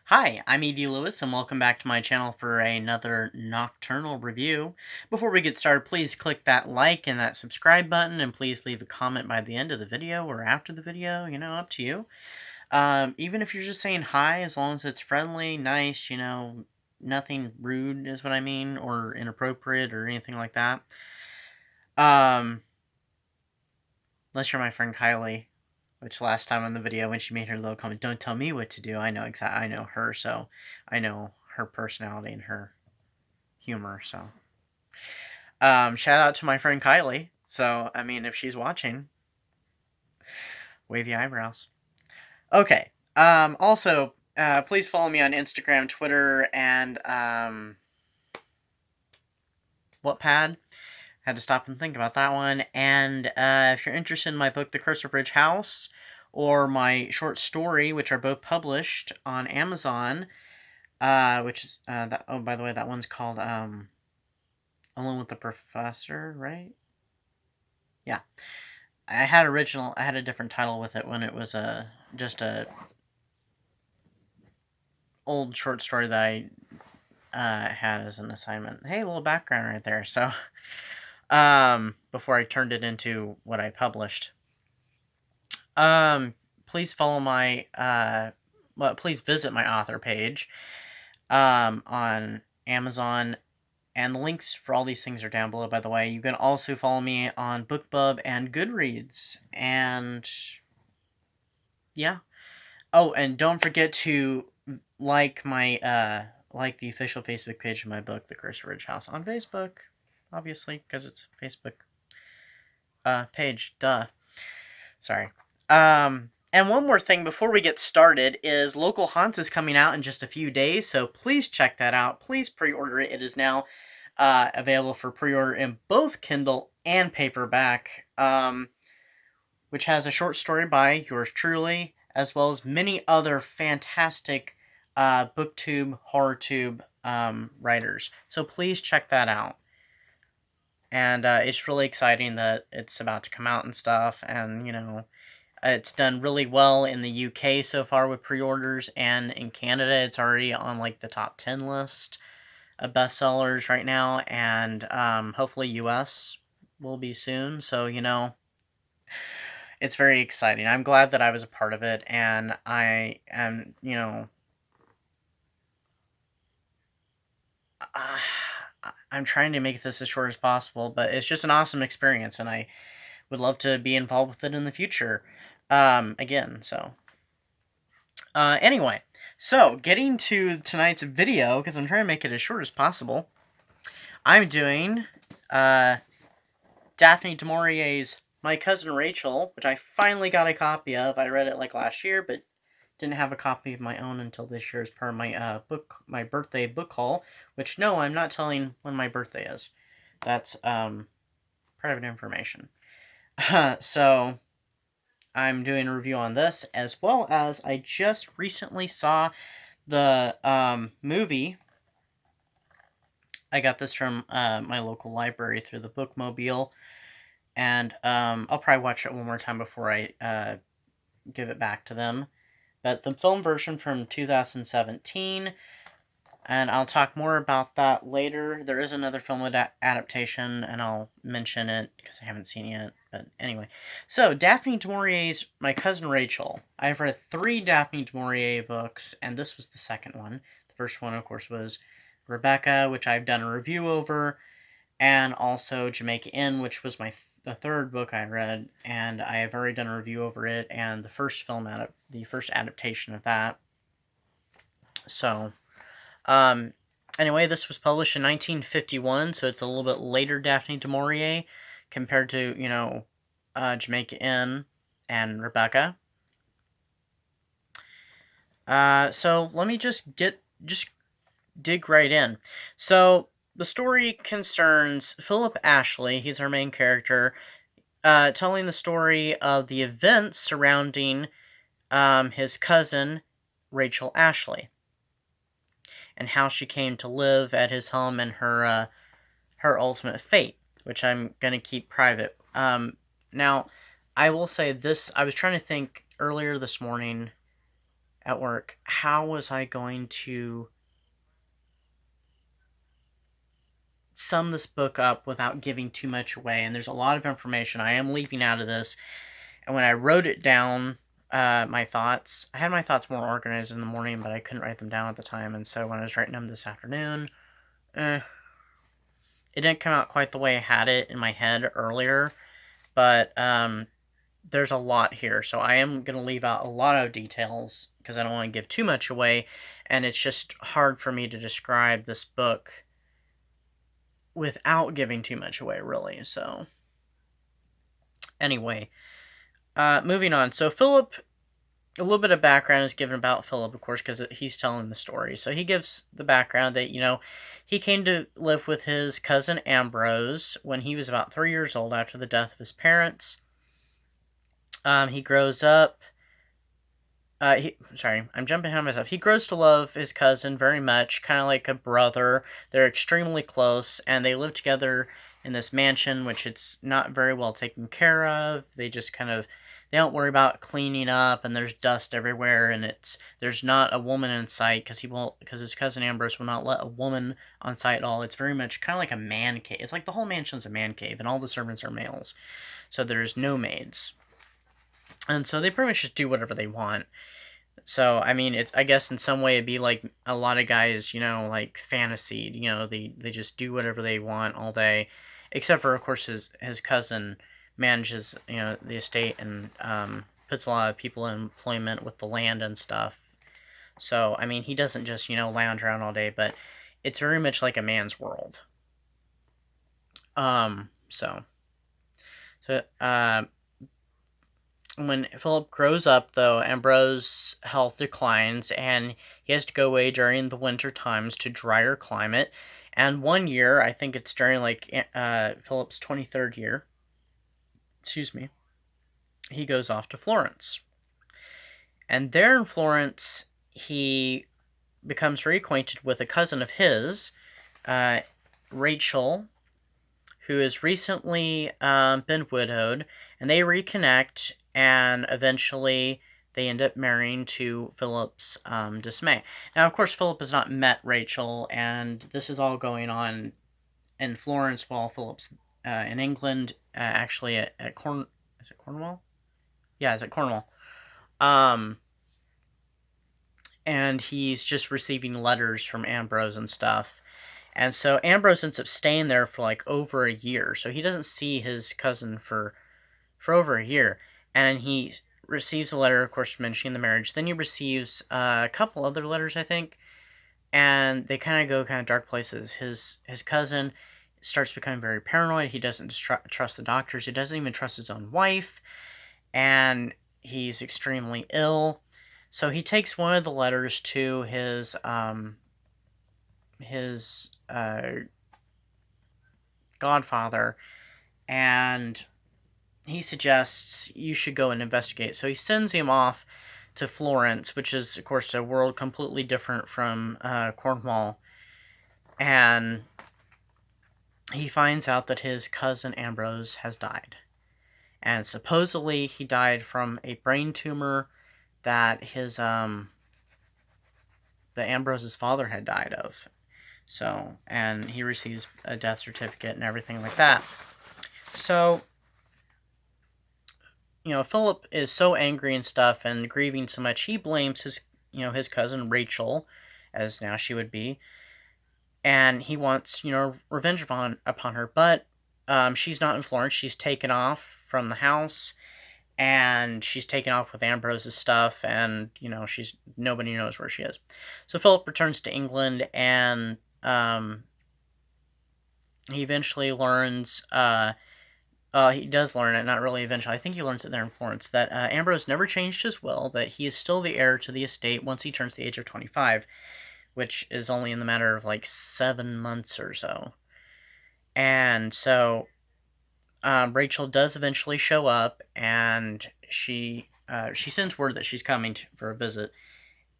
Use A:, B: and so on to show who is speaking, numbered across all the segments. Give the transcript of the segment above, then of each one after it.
A: Hi, I'm E.D. Lewis, and welcome back to my channel for another Nocturnal review. Before we get started, please click that like and that subscribe button, and please leave a comment by the end of the video or after the video, up to you. Even if you're just saying hi, as long as it's friendly, nice, nothing rude is what I mean, or inappropriate, or anything like that. Unless you're my friend Kylie. Which last time on the video when she made her little comment, don't tell me what to do. I know I know her, so I know her personality and her humor. So, shout out to my friend Kylie. So, I mean, if she's watching, wavy eyebrows. Okay. Also, please follow me on Instagram, Twitter, and Wattpad. Had to stop and think about that one. And if you're interested in my book, The Curse of Ridge House, or my short story, which are both published on Amazon, which is that. Oh, by the way, that one's called Alone with the Professor, right? Yeah, I had a different title with it when it was just a old short story that I had as an assignment. Hey, a little background right there. So, before I turned it into what I published. Please follow my please visit my author page on Amazon, and the links for all these things are down below, by the way. You can also follow me on Bookbub and Goodreads, and yeah. Oh, and don't forget to like my like the official Facebook page of my book, The Curse of Ridge House, on Facebook, obviously, because it's a Facebook page. Duh. Sorry. And one more thing before we get started is Local Haunts is coming out in just a few days, so please check that out. Please pre-order it. It is now available for pre-order in both Kindle and paperback, which has a short story by yours truly, as well as many other fantastic BookTube, HorrorTube writers. So please check that out. And it's really exciting that it's about to come out and stuff, and, it's done really well in the UK so far with pre-orders, and in Canada it's already on like the top 10 list of bestsellers right now, and hopefully US will be soon. So, it's very exciting. I'm glad that I was a part of it, and I am, I'm trying to make this as short as possible, but it's just an awesome experience, and I would love to be involved with it in the future. Again, so. Anyway, so getting to tonight's video, because I'm trying to make it as short as possible, I'm doing Daphne du Maurier's My Cousin Rachel, which I finally got a copy of. I read it like last year, but didn't have a copy of my own until this year as part of my my birthday book haul, which, no, I'm not telling when my birthday is. That's private information. So I'm doing a review on this, as well as I just recently saw the movie. I got this from my local library through the Bookmobile, and I'll probably watch it one more time before I give it back to them. But the film version from 2017, and I'll talk more about that later. There is another film adaptation, and I'll mention it because I haven't seen it yet. But anyway, so Daphne du Maurier's My Cousin Rachel. I've read 3 Daphne du Maurier books, and this was the second one. The first one, of course, was Rebecca, which I've done a review over, and also Jamaica Inn, which was the third book I read, and I have already done a review over it, and the first the first adaptation of that. So, anyway, this was published in 1951, so it's a little bit later Daphne du Maurier compared to, Jamaica Inn and Rebecca. So let me just dig right in. So the story concerns Philip Ashley. He's our main character, telling the story of the events surrounding his cousin Rachel Ashley, and how she came to live at his home, and her ultimate fate, which I'm going to keep private. Now, I will say this. I was trying to think earlier this morning at work, how was I going to sum this book up without giving too much away? And there's a lot of information I am leaving out of this. And when I wrote it down, my thoughts, I had my thoughts more organized in the morning, but I couldn't write them down at the time. And so when I was writing them this afternoon, it didn't come out quite the way I had it in my head earlier. But there's a lot here, so I am going to leave out a lot of details because I don't want to give too much away, and it's just hard for me to describe this book without giving too much away, really. So anyway, moving on. So Philip, a little bit of background is given about Philip, of course, because he's telling the story. So he gives the background that, he came to live with his cousin Ambrose when he was about 3 years old after the death of his parents. He grows up. I'm jumping ahead of myself. He grows to love his cousin very much, kind of like a brother. They're extremely close, and they live together in this mansion, which it's not very well taken care of. They just they don't worry about cleaning up, and there's dust everywhere, and there's not a woman in sight because his cousin Ambrose will not let a woman on sight at all. It's very much kind of like a man cave. It's like the whole mansion's a man cave, and all the servants are males, so there's no maids. And so they pretty much just do whatever they want. So, I mean, I guess in some way it'd be like a lot of guys, like fantasied, they just do whatever they want all day. Except for, of course, his cousin manages, the estate and puts a lot of people in employment with the land and stuff. So, I mean, he doesn't just, lounge around all day, but it's very much like a man's world. When Philip grows up, though, Ambrose's health declines, and he has to go away during the winter times to drier climate. And one year, I think it's during, Philip's 23rd year, he goes off to Florence. And there in Florence, he becomes reacquainted with a cousin of his, Rachel, who has recently been widowed, and they reconnect, and eventually they end up marrying to Philip's dismay. Now, of course, Philip has not met Rachel, and this is all going on in Florence while Philip's in England, actually is it Cornwall? Yeah, it's at Cornwall. And he's just receiving letters from Ambrose and stuff. And so Ambrose ends up staying there for over a year. So he doesn't see his cousin for over a year. And he receives a letter, of course, mentioning the marriage. Then he receives a couple other letters, I think. And they kind of go dark places. His cousin starts becoming very paranoid. He doesn't trust the doctors. He doesn't even trust his own wife. And he's extremely ill. So he takes one of the letters to his godfather, and he suggests you should go and investigate. So he sends him off to Florence, which is, of course, a world completely different from Cornwall, and he finds out that his cousin Ambrose has died. And supposedly he died from a brain tumor that Ambrose's father had died of. So, and he receives a death certificate and everything like that. So, Philip is so angry and stuff and grieving so much, he blames his cousin Rachel, as now she would be, and he wants, revenge upon her, but she's not in Florence. She's taken off from the house, and she's taken off with Ambrose's stuff, and, nobody knows where she is. So Philip returns to England, and he eventually learns, he does learn it, not really eventually, I think he learns it there in Florence, that Ambrose never changed his will, that he is still the heir to the estate once he turns the age of 25, which is only in the matter of 7 months or so. And so Rachel does eventually show up, and she sends word that she's coming for a visit.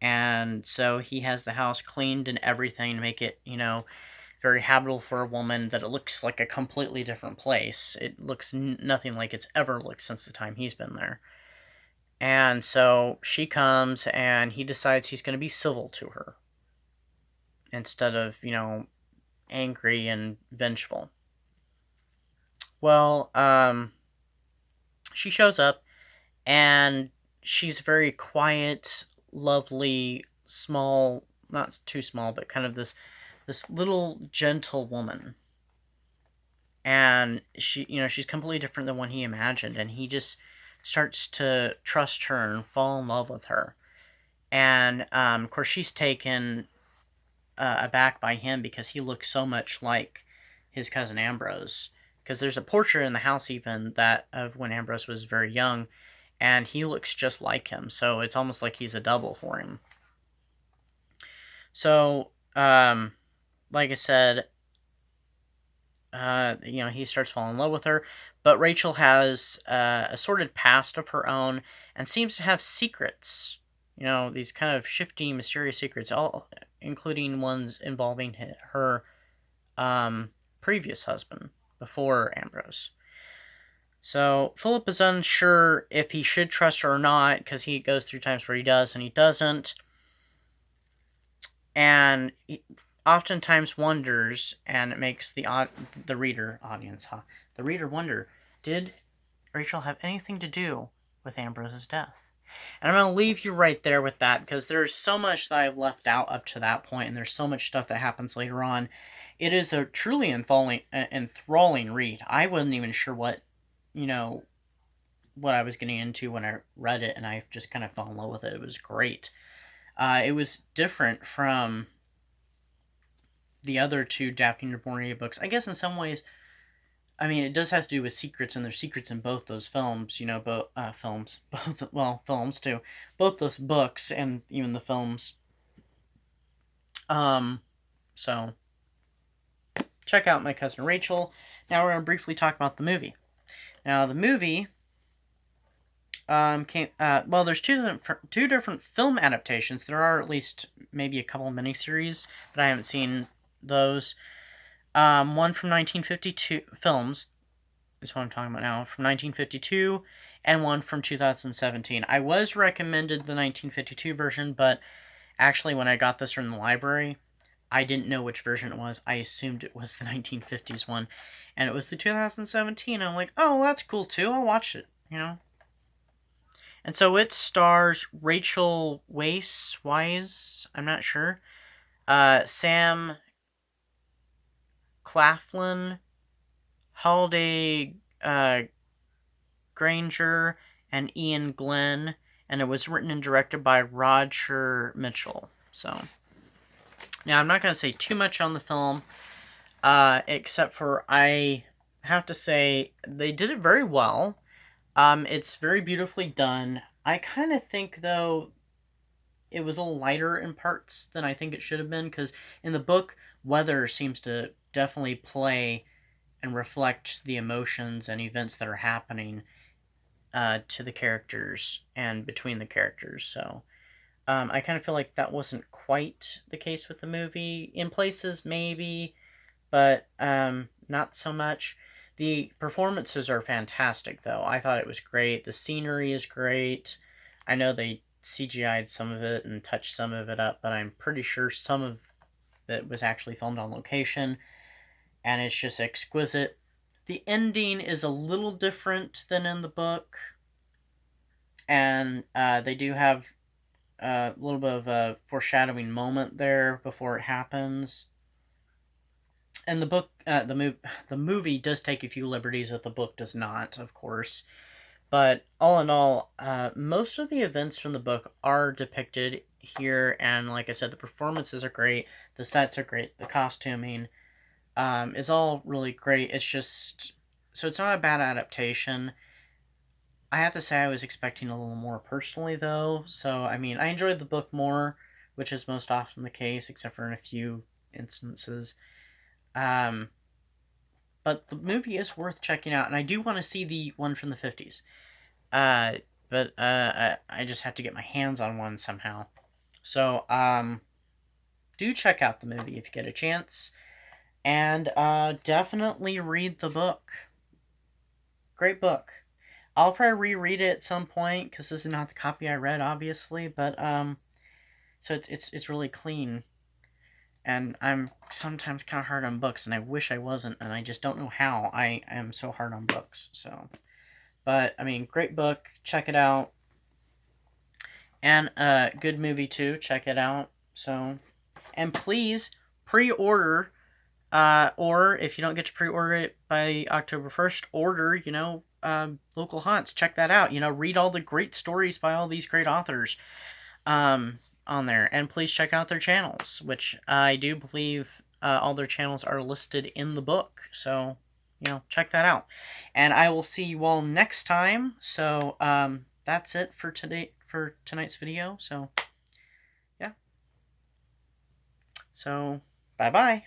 A: And so he has the house cleaned and everything to make it, very habitable for a woman, that it looks like a completely different place. It looks nothing like it's ever looked since the time he's been there. And so she comes and he decides he's going to be civil to her instead of, angry and vengeful. Well, she shows up and she's very quiet, lovely, small, not too small, but kind of this little gentle woman. And she's completely different than what he imagined, and he just starts to trust her and fall in love with her. And of course, she's taken aback by him because he looks so much like his cousin Ambrose. Because there's a portrait in the house even that of when Ambrose was very young, and he looks just like him. So it's almost like he's a double for him. So, like I said, he starts falling in love with her, but Rachel has a sordid past of her own and seems to have secrets. These kind of shifty, mysterious secrets, all including ones involving her previous husband before Ambrose. So Philip is unsure if he should trust her or not, because he goes through times where he does and he doesn't. And he oftentimes wonders, and it makes the reader wonder, did Rachel have anything to do with Ambrose's death? And I'm going to leave you right there with that, because there's so much that I've left out up to that point, and there's so much stuff that happens later on. It is a truly enthralling read. I wasn't even sure what I was getting into when I read it, and I just kind of fell in love with it. It was great. It was different from the other two Daphne du Maurier books. I guess in some ways, it does have to do with secrets, and there's secrets in both those films, films too. Both those books and even the films. So, check out My Cousin Rachel. Now we're going to briefly talk about the movie. Now, the movie there's two different film adaptations. There are at least maybe a couple miniseries, but I haven't seen those. One from 1952 films is what I'm talking about now, from 1952, and one from 2017. I was recommended the 1952 version, but actually when I got this from the library, I didn't know which version it was. I assumed it was the 1950s one, and it was the 2017. I'm like, oh, that's cool too. I'll watch it, And so it stars Rachel Weisz, I'm not sure, Sam Claflin, Holiday Granger, and Ian Glenn, and it was written and directed by Roger Mitchell. So, now I'm not going to say too much on the film, except for I have to say they did it very well. It's very beautifully done. I kind of think, though, it was a little lighter in parts than I think it should have been, because in the book, weather seems to definitely play and reflect the emotions and events that are happening to the characters and between the characters. So I kind of feel like that wasn't quite the case with the movie. In places, maybe, but not so much. The performances are fantastic, though. I thought it was great. The scenery is great. I know they CGI'd some of it and touched some of it up, but I'm pretty sure some of it was actually filmed on location, and it's just exquisite. The ending is a little different than in the book, and they do have a little bit of a foreshadowing moment there before it happens. And the book, the movie does take a few liberties that the book does not, of course. But all in all, most of the events from the book are depicted here, and like I said, the performances are great, the sets are great, the costuming is all really great. It's just, so it's not a bad adaptation. I have to say I was expecting a little more personally, though. So, I enjoyed the book more, which is most often the case, except for in a few instances. But the movie is worth checking out, and I do want to see the one from the 50s. But I just have to get my hands on one somehow. So, do check out the movie if you get a chance. And definitely read the book. Great book. I'll probably reread it at some point, because this is not the copy I read, obviously, but, so it's really clean. And I'm sometimes kind of hard on books, and I wish I wasn't, and I just don't know how I am so hard on books, so. But, I mean, great book, check it out. And a good movie, too, check it out, so. And please, pre-order, or if you don't get to pre-order it by October 1st, order, Local Haunts, check that out, read all the great stories by all these great authors, on there, and please check out their channels, which I do believe all their channels are listed in the book, so check that out. And I will see you all next time. So that's it for tonight's video. So yeah, so bye bye.